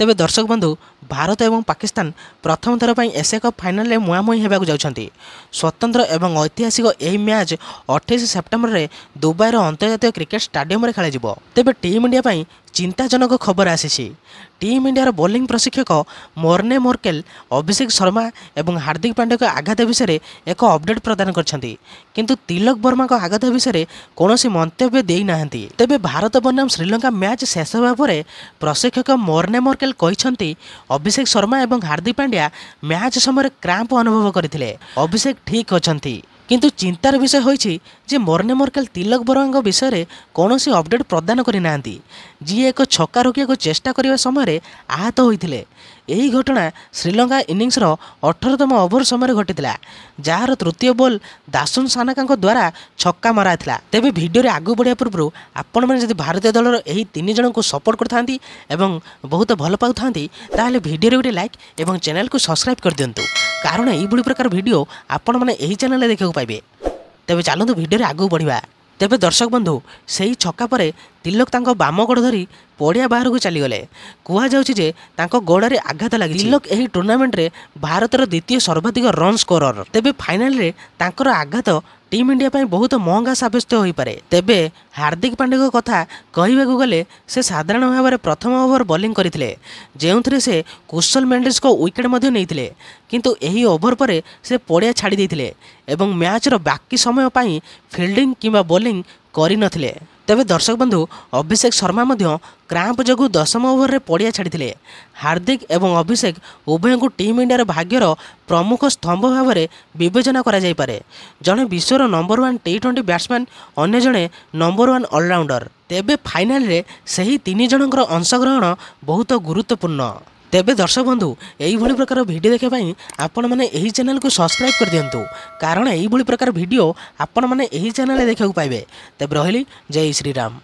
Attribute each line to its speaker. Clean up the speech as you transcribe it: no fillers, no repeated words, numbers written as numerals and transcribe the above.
Speaker 1: तेबे दर्शक बंधु भारत एवं पाकिस्तान प्रथम थर पर एशिया कप फाइनल में मुहांमुही होगा जाउछंती। स्वतंत्र एवं ऐतिहासिक यह मैच 28 सेप्टेम्बर में दुबईर अंतर्जातीय क्रिकेट स्टाडियम में खेल। तेबे टीम इंडिया पर चिंताजनक खबर आसी। टीम इंडियार बोलिंग प्रशिक्षक मोर्ने मोर्केल अभिषेक शर्मा और हार्दिक पांड्या को आघात विषय एक अपडेट प्रदान करछंती, किंतु तिलक वर्मा को आघात विषय कौन मंतव्य देना। तेबे भारत बनाम श्रीलंका मैच शेष होगा पर प्रशिक्षक मोर्ने मोर्केल कहते अभिषेक शर्मा और हार्दिक पांड्या मैच समय क्रैम्प अनुभव करते। अभिषेक ठीक अच्छी, किंतु चिंतार विषय होइछि जे मोर्ने मोर्केल तिलक वर्मा विषय कौन अपडेट प्रदान करना, जी एक छक्का रोकिया को चेष्टा करने समय आहत होते। यही घटना श्रीलंका इनिंग्सर 18तम ओवर समय घटीला, जार तृतीय बॉल दासन सानाका द्वारा छक्का मरा था। तेबे भिडियो आगू बढ़िया पूर्व आपण मैंने जब भारतीय दलर यही 3 जन को सपोर्ट करथांती एवं बहुत भल पाउथांती ताहले भिडियो गोटे लाइक एवं चैनल को सब्सक्राइब कर दिंतु, कारण यही प्रकार भिडियो आपण मैंने यही चैनल देखा पाइबे। तेबे चलतु भिडियो आगू बढ़िया। तेबे दर्शक बंधु से छक्का पर तिलक तांको बाम गोड़ धरी पड़िया बाहर को चलीगले। कहुचे जे तांको गोड़े आघात लगी। तिलक यही टूर्नामेंट रे भारतर द्वितीय सर्वाधिक रन स्कोरर। तेबे फाइनल रे तांकर आघात टीम इंडिया ପାଇଁ बहुत महंगा साब्यस्त हो पारे। तेबे हार्दिक पांड्या कथा कहवाक गले से साधारण भाव में प्रथम ओवर बोलिंग करथिले, जेउथरे से कुशल मेंडिस को विकेट मध्य नैथिले, किंतु एही ओवर पर से पड़िया छाड़ी देथिले एवं मैचर बाकी समय पाई फील्डिंग किंबा बोलिंग करि नथिले। तेबे दर्शक बंधु अभिषेक शर्मा मध्य क्रैम्प जगू 10म ओवर रे पड़िया छाड़ी। हार्दिक एवं अभिषेक उभय को टीम इंडियार भाग्यर प्रमुख स्तंभ भाव में विवेचना करा जाय पारे। जड़े विश्वर नंबर 1 T20 बैट्समैन, अन्य जड़े नंबर 1 ऑलराउंडर। तेबे फाइनल रे सही 3 जनकर अंशग्रहण बहुत गुरुत्वपूर्ण। तेबे दर्शक बंधु यही प्रकार वीडियो देखापी आपण मैंने यही चैनल को सब्सक्राइब कर दिंतु, कारण यही प्रकार वीडियो आपण मैंने यही चैनल देखा पाइबे। तेबे रहिली जय श्रीराम।